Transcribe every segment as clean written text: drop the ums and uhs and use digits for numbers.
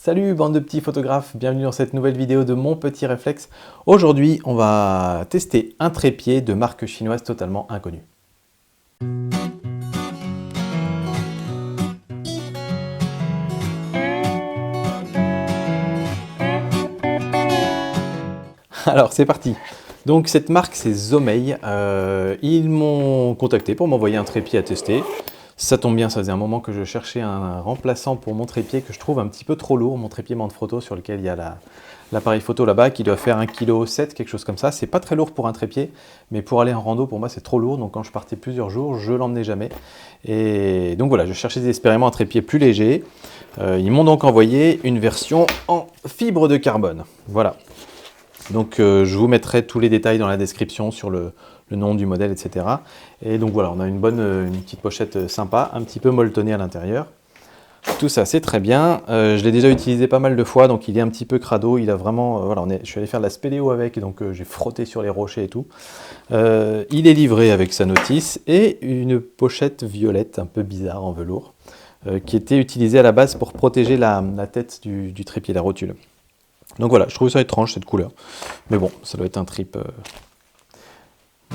Salut bande de petits photographes, bienvenue dans cette nouvelle vidéo de mon petit réflexe. Aujourd'hui, on va tester un trépied de marque chinoise totalement inconnue. Alors c'est parti. Donc cette marque c'est Zomei. Ils m'ont contacté pour m'envoyer un trépied à tester. Ça tombe bien, ça faisait un moment que je cherchais un remplaçant pour mon trépied que je trouve un petit peu trop lourd, mon trépied Manfrotto sur lequel il y a l'appareil photo là-bas qui doit faire 1,7 kg, quelque chose comme ça. C'est pas très lourd pour un trépied, mais pour aller en rando, pour moi c'est trop lourd. Donc quand je partais plusieurs jours, je l'emmenais jamais. Et donc voilà, je cherchais désespérément un trépied plus léger. Ils m'ont donc envoyé une version en fibre de carbone. Voilà. Donc je vous mettrai tous les détails dans la description sur le nom du modèle, etc. Et donc voilà, on a une petite pochette sympa, un petit peu molletonnée à l'intérieur. Tout ça, c'est très bien. Je l'ai déjà utilisé pas mal de fois, donc il est un petit peu crado. Il a vraiment, voilà, je suis allé faire de la spéléo avec, donc j'ai frotté sur les rochers et tout. Il est livré avec sa notice et une pochette violette un peu bizarre en velours, qui était utilisée à la base pour protéger la tête du trépied, la rotule. Donc voilà, je trouve ça étrange cette couleur. Mais bon, ça doit être un trip.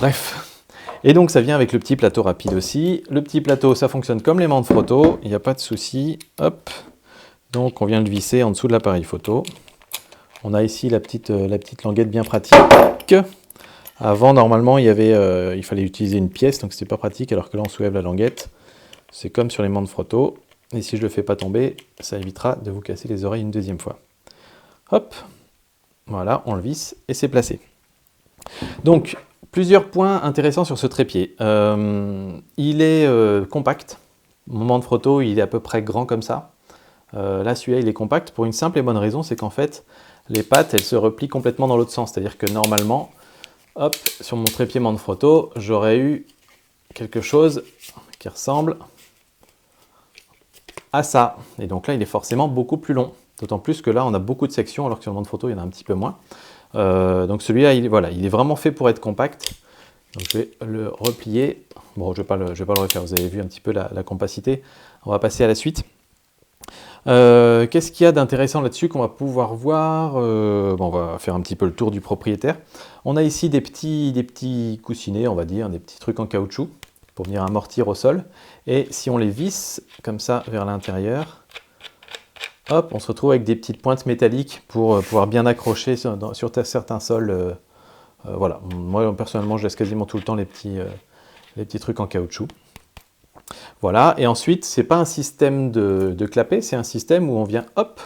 Bref. Et donc ça vient avec le petit plateau rapide aussi. Le petit plateau, ça fonctionne comme les Manfrotto, il n'y a pas de souci. Hop. Donc on vient le visser en dessous de l'appareil photo. On a ici la petite languette bien pratique. Avant, normalement, il fallait utiliser une pièce, donc c'était pas pratique, alors que là on soulève la languette. C'est comme sur les Manfrotto. Et si je le fais pas tomber, ça évitera de vous casser les oreilles une deuxième fois. Hop, voilà, on le visse et c'est placé. Donc, plusieurs points intéressants sur ce trépied. Il est compact. Mon Manfrotto, il est à peu près grand comme ça. Là, celui-là, il est compact pour une simple et bonne raison, c'est qu'en fait, les pattes, elles se replient complètement dans l'autre sens. C'est-à-dire que normalement, hop, sur mon trépied Manfrotto, j'aurais eu quelque chose qui ressemble à ça. Et donc là, il est forcément beaucoup plus long. D'autant plus que là, on a beaucoup de sections, alors que sur le Manfrotto, il y en a un petit peu moins. Donc celui-là, il est vraiment fait pour être compact. Donc je vais le replier. Bon, je ne vais pas le refaire, vous avez vu un petit peu la compacité. On va passer à la suite. Qu'est-ce qu'il y a d'intéressant là-dessus qu'on va pouvoir voir? Bon, on va faire un petit peu le tour du propriétaire. On a ici des petits coussinets, on va dire, des petits trucs en caoutchouc pour venir amortir au sol. Et si on les visse comme ça vers l'intérieur, hop, on se retrouve avec des petites pointes métalliques pour pouvoir bien accrocher sur certains sols. Voilà, moi personnellement je laisse quasiment tout le temps les petits trucs en caoutchouc. Voilà, et ensuite c'est pas un système de clapet, c'est un système où on vient hop,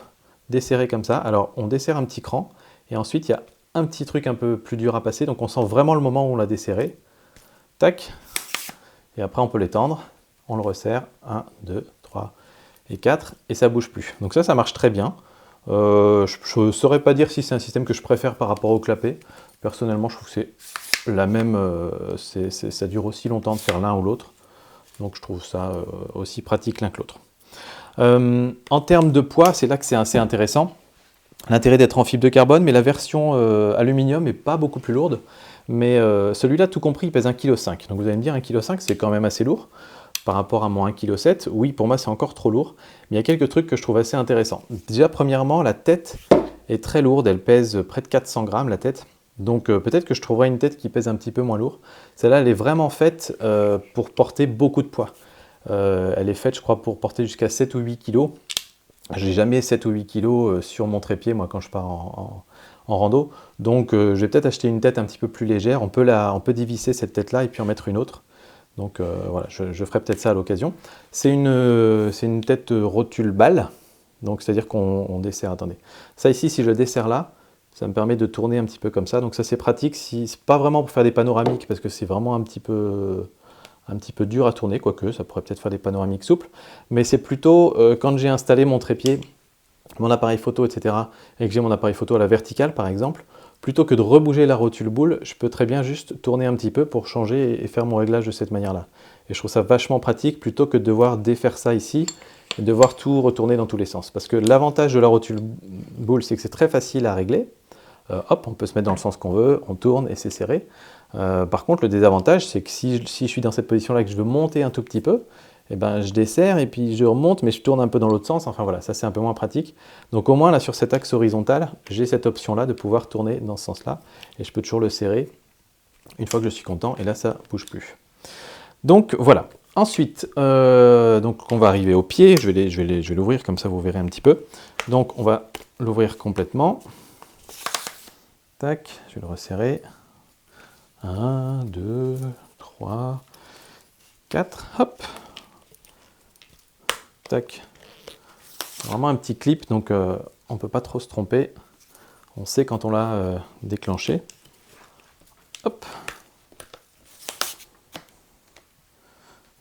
desserrer comme ça. Alors on desserre un petit cran, et ensuite il y a un petit truc un peu plus dur à passer, donc on sent vraiment le moment où on l'a desserré. Tac, et après on peut l'étendre, on le resserre, 1, 2, 3 et 4, et ça bouge plus. Donc ça marche très bien. Je ne saurais pas dire si c'est un système que je préfère par rapport au clapet. Personnellement, je trouve que c'est la même, ça dure aussi longtemps de faire l'un ou l'autre. Donc je trouve ça aussi pratique l'un que l'autre. En termes de poids, c'est là que c'est assez intéressant. L'intérêt d'être en fibre de carbone, mais la version aluminium n'est pas beaucoup plus lourde. Mais celui-là, tout compris, il pèse 1,5 kg. Donc vous allez me dire, 1,5 kg, c'est quand même assez lourd. Par rapport à mon 1,7 kg, oui, pour moi, c'est encore trop lourd. Mais il y a quelques trucs que je trouve assez intéressants. Déjà, premièrement, la tête est très lourde. Elle pèse près de 400 grammes, la tête. Donc peut-être que je trouverai une tête qui pèse un petit peu moins lourd. Celle-là, elle est vraiment faite pour porter beaucoup de poids. Elle est faite, je crois, pour porter jusqu'à 7 ou 8 kg. Je n'ai jamais 7 ou 8 kg sur mon trépied, moi, quand je pars en rando. Donc je vais peut-être acheter une tête un petit peu plus légère. On peut dévisser cette tête-là et puis en mettre une autre. Donc voilà, je ferai peut-être ça à l'occasion. C'est une tête rotule balle. Donc c'est-à-dire qu'on dessert, attendez. Ça ici, si je le desserre là, ça me permet de tourner un petit peu comme ça. Donc ça c'est pratique. C'est pas vraiment pour faire des panoramiques parce que c'est vraiment un petit peu dur à tourner, quoique ça pourrait peut-être faire des panoramiques souples. Mais c'est plutôt quand j'ai installé mon trépied, mon appareil photo, etc. et que j'ai mon appareil photo à la verticale par exemple, plutôt que de rebouger la rotule boule, je peux très bien juste tourner un petit peu pour changer et faire mon réglage de cette manière-là. Et je trouve ça vachement pratique plutôt que de devoir défaire ça ici et devoir tout retourner dans tous les sens. Parce que l'avantage de la rotule boule, c'est que c'est très facile à régler. Hop, on peut se mettre dans le sens qu'on veut, on tourne et c'est serré. Par contre, le désavantage, c'est que si je suis dans cette position-là et que je veux monter un tout petit peu, et ben, je desserre et puis je remonte, mais je tourne un peu dans l'autre sens. Enfin voilà, ça c'est un peu moins pratique. Donc au moins là sur cet axe horizontal, j'ai cette option-là de pouvoir tourner dans ce sens-là. Et je peux toujours le serrer une fois que je suis content, et là ça ne bouge plus. Donc voilà. Ensuite, donc on va arriver au pied, je vais l'ouvrir comme ça vous verrez un petit peu. Donc on va l'ouvrir complètement. Tac, je vais le resserrer. 1, 2, 3, 4, hop. Tac. Vraiment un petit clip, donc on ne peut pas trop se tromper. On sait quand on l'a déclenché. Hop.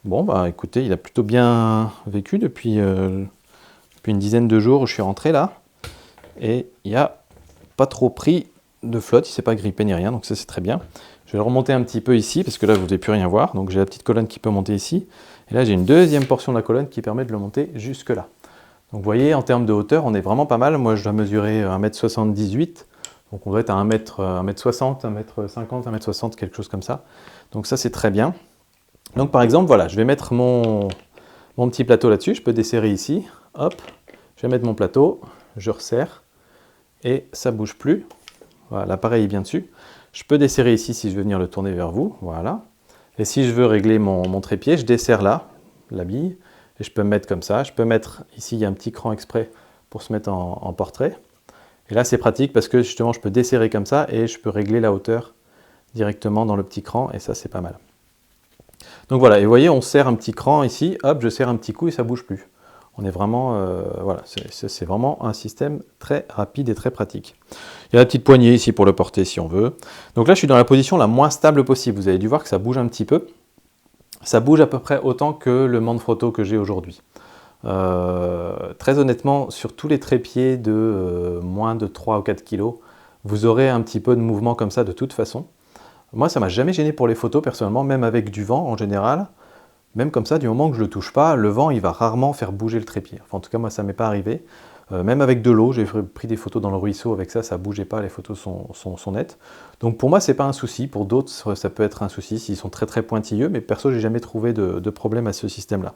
Bon, bah écoutez, il a plutôt bien vécu depuis une dizaine de jours où je suis rentré là. Et il n'y a pas trop pris de flotte, il ne s'est pas grippé ni rien, donc ça c'est très bien. Je vais le remonter un petit peu ici, parce que là vous ne devez plus rien voir. Donc j'ai la petite colonne qui peut monter ici. Et là j'ai une deuxième portion de la colonne qui permet de le monter jusque là. Donc vous voyez, en termes de hauteur, on est vraiment pas mal. Moi je dois mesurer 1,78 m. Donc on doit être à 1m60, 1m50, 1m60, quelque chose comme ça. Donc ça c'est très bien. Donc par exemple, voilà, je vais mettre mon petit plateau là-dessus, je peux desserrer ici, hop, je vais mettre mon plateau, je resserre, et ça ne bouge plus. Voilà, l'appareil est bien dessus. Je peux desserrer ici si je veux venir le tourner vers vous, voilà. Et si je veux régler mon trépied, je desserre là, la bille, et je peux me mettre comme ça. Je peux mettre, ici il y a un petit cran exprès pour se mettre en portrait. Et là c'est pratique parce que justement je peux desserrer comme ça, et je peux régler la hauteur directement dans le petit cran, et ça c'est pas mal. Donc voilà, et vous voyez, on serre un petit cran ici, hop, je serre un petit coup et ça ne bouge plus. On est vraiment, voilà, c'est vraiment un système très rapide et très pratique. Il y a la petite poignée ici pour le porter si on veut. Donc là, je suis dans la position la moins stable possible. Vous avez dû voir que ça bouge un petit peu. Ça bouge à peu près autant que le Manfrotto que j'ai aujourd'hui. Très honnêtement, sur tous les trépieds de moins de 3 ou 4 kg, vous aurez un petit peu de mouvement comme ça de toute façon. Moi, ça ne m'a jamais gêné pour les photos, personnellement, même avec du vent en général. Même comme ça, du moment que je ne le touche pas, le vent, il va rarement faire bouger le trépied. Enfin, en tout cas, moi, ça ne m'est pas arrivé. Même avec de l'eau, j'ai pris des photos dans le ruisseau, avec ça ne bougeait pas, les photos sont nettes. Donc pour moi, ce n'est pas un souci. Pour d'autres, ça peut être un souci s'ils sont très très pointilleux, mais perso, j'ai jamais trouvé de problème à ce système-là.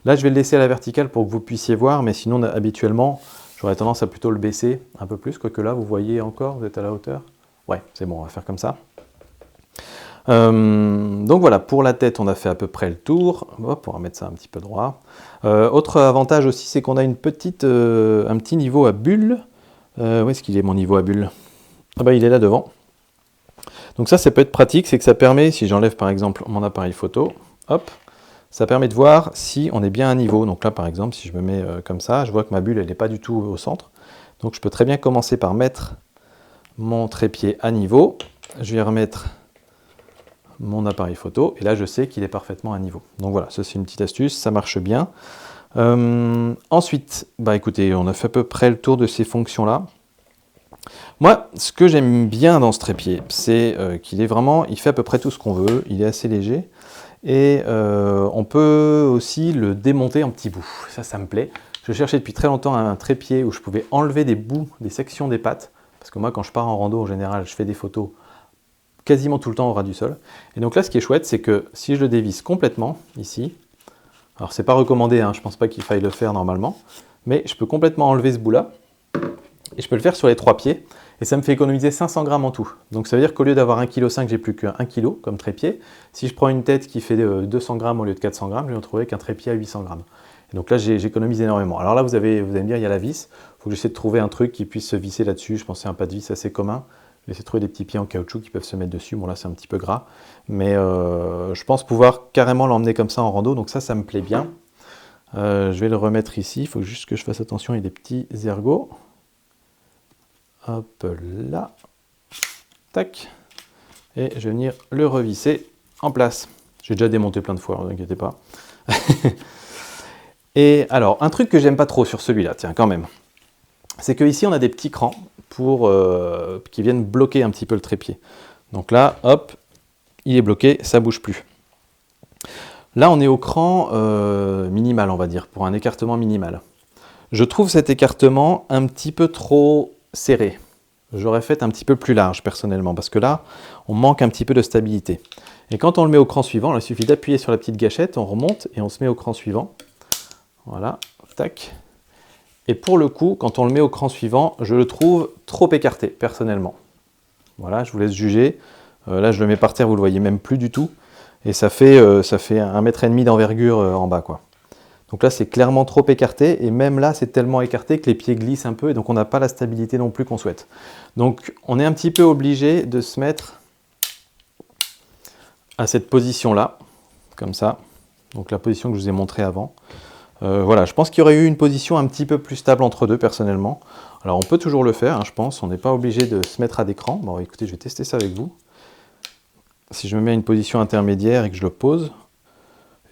Là, je vais le laisser à la verticale pour que vous puissiez voir, mais sinon, habituellement, j'aurais tendance à plutôt le baisser un peu plus, quoique là, vous voyez encore, vous êtes à la hauteur. Ouais, c'est bon, on va faire comme ça. Donc voilà, pour la tête, on a fait à peu près le tour. Hop, on va mettre ça un petit peu droit. Autre avantage aussi, c'est qu'on a un petit niveau à bulle. Où est-ce qu'il est mon niveau à bulle? Ah bah, il est là devant. Donc ça peut être pratique, c'est que ça permet, si j'enlève par exemple mon appareil photo, hop, ça permet de voir si on est bien à niveau. Donc là par exemple, si je me mets comme ça, je vois que ma bulle, elle n'est pas du tout au centre. Donc je peux très bien commencer par mettre mon trépied à niveau. Je vais remettre mon appareil photo, et là je sais qu'il est parfaitement à niveau. Donc voilà, ça c'est une petite astuce, ça marche bien. Ensuite, bah écoutez, on a fait à peu près le tour de ces fonctions-là. Moi, ce que j'aime bien dans ce trépied, c'est qu'il est vraiment, il fait à peu près tout ce qu'on veut, il est assez léger, et on peut aussi le démonter en petits bouts. Ça me plaît. Je cherchais depuis très longtemps un trépied où je pouvais enlever des bouts, des sections des pattes, parce que moi quand je pars en rando, en général, je fais des photos quasiment tout le temps au ras du sol. Et donc là, ce qui est chouette, c'est que si je le dévisse complètement, ici, alors c'est pas recommandé, hein, je pense pas qu'il faille le faire normalement, mais je peux complètement enlever ce bout-là, et je peux le faire sur les 3 pieds, et ça me fait économiser 500 grammes en tout. Donc ça veut dire qu'au lieu d'avoir 1,5 kg, j'ai plus que 1 kg comme trépied. Si je prends une tête qui fait 200 grammes au lieu de 400 grammes, je vais me retrouver qu'un trépied à 800 grammes. Et donc là, j'économise énormément. Alors là, vous allez me dire, il y a la vis, il faut que j'essaie de trouver un truc qui puisse se visser là-dessus. Je pense que c'est un pas de vis assez commun. J'essaie de trouver des petits pieds en caoutchouc qui peuvent se mettre dessus. Bon là c'est un petit peu gras, mais je pense pouvoir carrément l'emmener comme ça en rando, donc ça me plaît bien. Je vais le remettre ici, il faut juste que je fasse attention, il y a des petits ergots. Hop là, tac, et je vais venir le revisser en place. J'ai déjà démonté plein de fois, ne vous inquiétez pas. Et alors, un truc que j'aime pas trop sur celui-là, tiens quand même, c'est que ici on a des petits crans qui viennent bloquer un petit peu le trépied. Donc là, hop, il est bloqué, ça bouge plus. Là, on est au cran minimal, on va dire, pour un écartement minimal. Je trouve cet écartement un petit peu trop serré. J'aurais fait un petit peu plus large, personnellement, parce que là, on manque un petit peu de stabilité. Et quand on le met au cran suivant, là, il suffit d'appuyer sur la petite gâchette, on remonte et on se met au cran suivant. Voilà, tac. Et pour le coup, quand on le met au cran suivant, je le trouve trop écarté, personnellement. Voilà, je vous laisse juger. Là, je le mets par terre, vous le voyez même plus du tout. Et ça fait 1,5 m d'envergure en bas, quoi. Donc là, c'est clairement trop écarté. Et même là, c'est tellement écarté que les pieds glissent un peu. Et donc, on n'a pas la stabilité non plus qu'on souhaite. Donc, on est un petit peu obligé de se mettre à cette position-là, comme ça. Donc, la position que je vous ai montrée avant. Voilà, je pense qu'il y aurait eu une position un petit peu plus stable entre deux, personnellement. Alors, on peut toujours le faire, hein, je pense. On n'est pas obligé de se mettre à d'écran. Bon, écoutez, je vais tester ça avec vous. Si je me mets à une position intermédiaire et que je le pose,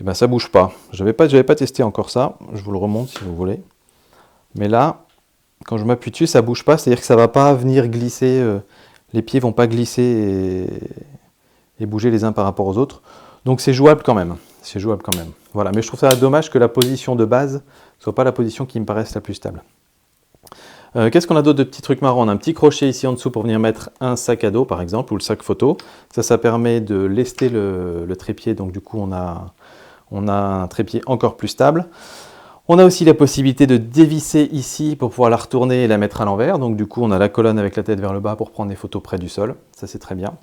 eh ben, ça ne bouge pas. Je n'avais pas testé encore ça. Je vous le remonte si vous voulez. Mais là, quand je m'appuie dessus, ça ne bouge pas. C'est-à-dire que ça ne va pas venir glisser. Les pieds ne vont pas glisser et bouger les uns par rapport aux autres. Donc, c'est jouable quand même. C'est jouable quand même. Voilà, mais je trouve ça dommage que la position de base ne soit pas la position qui me paraisse la plus stable. Qu'est-ce qu'on a d'autre de petits trucs marrants? On a un petit crochet ici en dessous pour venir mettre un sac à dos par exemple, ou le sac photo. Ça permet de lester le trépied, donc du coup on a un trépied encore plus stable. On a aussi la possibilité de dévisser ici pour pouvoir la retourner et la mettre à l'envers. Donc du coup on a la colonne avec la tête vers le bas pour prendre des photos près du sol. Ça c'est très bien.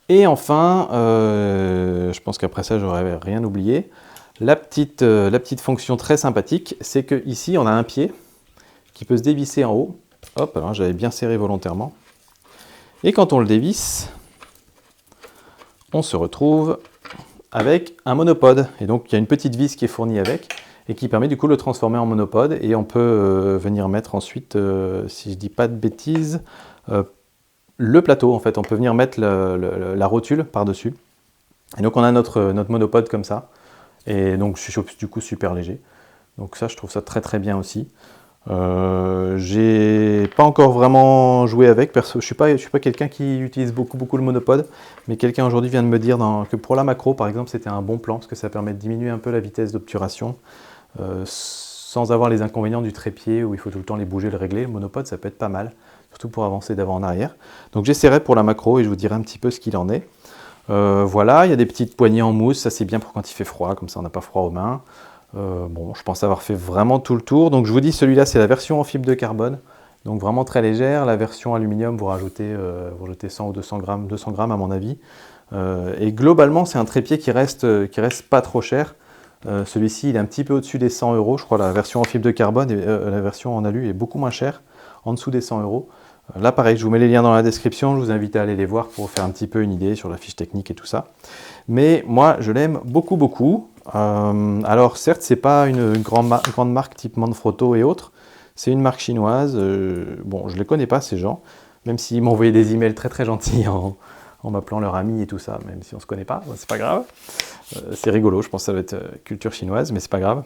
Et enfin, je pense qu'après ça j'aurais rien oublié. La petite fonction très sympathique, c'est que ici on a un pied qui peut se dévisser en haut. Hop, alors j'avais bien serré volontairement. Et quand on le dévisse, on se retrouve avec un monopode. Et donc il y a une petite vis qui est fournie avec et qui permet du coup de le transformer en monopode. Et on peut venir mettre ensuite, si je dis pas de bêtises, le plateau en fait. On peut venir mettre la rotule par-dessus. Et donc on a notre monopode comme ça. Et donc du coup super léger. Donc ça je trouve ça très très bien aussi. J'ai pas encore vraiment joué avec, perso, je suis pas quelqu'un qui utilise beaucoup le monopode, mais quelqu'un aujourd'hui vient de me dire que pour la macro par exemple c'était un bon plan parce que ça permet de diminuer un peu la vitesse d'obturation sans avoir les inconvénients du trépied où il faut tout le temps les bouger, le régler. Le monopode ça peut être pas mal, surtout pour avancer d'avant en arrière. Donc j'essaierai pour la macro et je vous dirai un petit peu ce qu'il en est. Voilà, il y a des petites poignées en mousse, ça c'est bien pour quand il fait froid, comme ça on n'a pas froid aux mains. Bon, je pense avoir fait vraiment tout le tour. Donc je vous dis, celui-là, c'est la version en fibre de carbone. Donc vraiment très légère. La version aluminium, vous rajoutez 100 ou 200 grammes à mon avis. Et globalement, c'est un trépied qui reste pas trop cher. Celui-ci, il est un petit peu au-dessus des 100 €. Je crois la version en fibre de carbone et la version en alu est beaucoup moins chère, en dessous des 100 €. Là, pareil, je vous mets les liens dans la description. Je vous invite à aller les voir pour vous faire un petit peu une idée sur la fiche technique et tout ça. Mais moi, je l'aime beaucoup. Alors certes, c'est pas une grande marque type Manfrotto et autres, c'est une marque chinoise. Bon, je les connais pas ces gens, même s'ils m'ont envoyé des emails très gentils en m'appelant leur ami et tout ça, même si on se connaît pas, c'est pas grave. C'est rigolo, je pense que ça va être culture chinoise, mais c'est pas grave.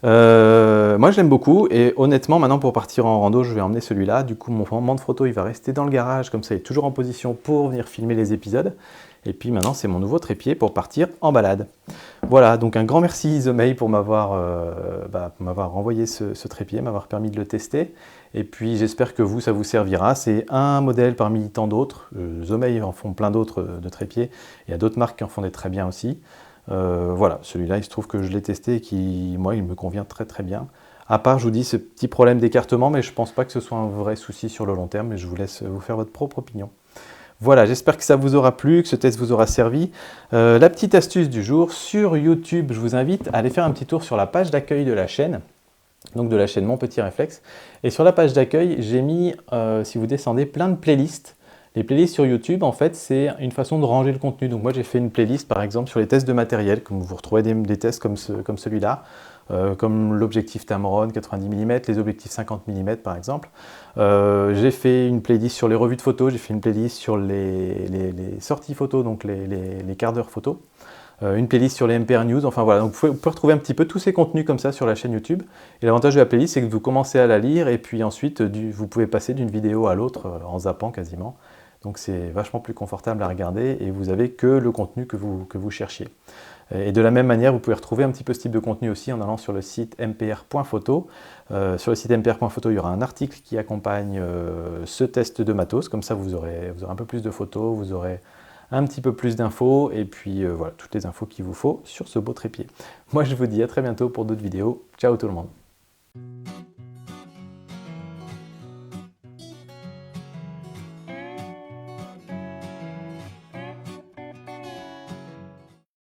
Moi je l'aime beaucoup et honnêtement maintenant pour partir en rando je vais emmener celui-là. Du coup mon Manfrotto il va rester dans le garage, comme ça il est toujours en position pour venir filmer les épisodes. Et puis maintenant c'est mon nouveau trépied pour partir en balade. Voilà, donc un grand merci Isomei pour m'avoir envoyé ce trépied, m'avoir permis de le tester. Et puis j'espère que ça vous servira. C'est un modèle parmi tant d'autres. Isomei en font plein d'autres de trépieds. Il y a d'autres marques qui en font des très bien aussi. Voilà, celui-là, il se trouve que je l'ai testé et moi, il me convient très bien. À part, je vous dis, ce petit problème d'écartement, mais je ne pense pas que ce soit un vrai souci sur le long terme, mais je vous laisse vous faire votre propre opinion. Voilà, j'espère que ça vous aura plu, que ce test vous aura servi. La petite astuce du jour, sur YouTube, je vous invite à aller faire un petit tour sur la page d'accueil de la chaîne, donc de la chaîne Mon Petit Réflexe. Et sur la page d'accueil, j'ai mis, si vous descendez, plein de playlists. Les playlists sur YouTube, en fait, c'est une façon de ranger le contenu. Donc moi, j'ai fait une playlist, par exemple, sur les tests de matériel, comme vous retrouvez des tests comme celui-là, comme l'objectif Tamron 90 mm, les objectifs 50 mm, par exemple. J'ai fait une playlist sur les revues de photos, j'ai fait une playlist sur les sorties photos, donc les quarts d'heure photos. Une playlist sur les MPR News, enfin voilà, donc vous pouvez retrouver un petit peu tous ces contenus comme ça sur la chaîne YouTube. Et l'avantage de la playlist, c'est que vous commencez à la lire et puis ensuite, vous pouvez passer d'une vidéo à l'autre en zappant quasiment. Donc c'est vachement plus confortable à regarder et vous avez que le contenu que vous cherchiez. Et de la même manière, vous pouvez retrouver un petit peu ce type de contenu aussi en allant sur le site mpr.photo. Sur le site mpr.photo, il y aura un article qui accompagne ce test de matos. Comme ça, vous aurez un peu plus de photos, vous aurez un petit peu plus d'infos, et puis voilà, toutes les infos qu'il vous faut sur ce beau trépied. Moi je vous dis à très bientôt pour d'autres vidéos. Ciao tout le monde.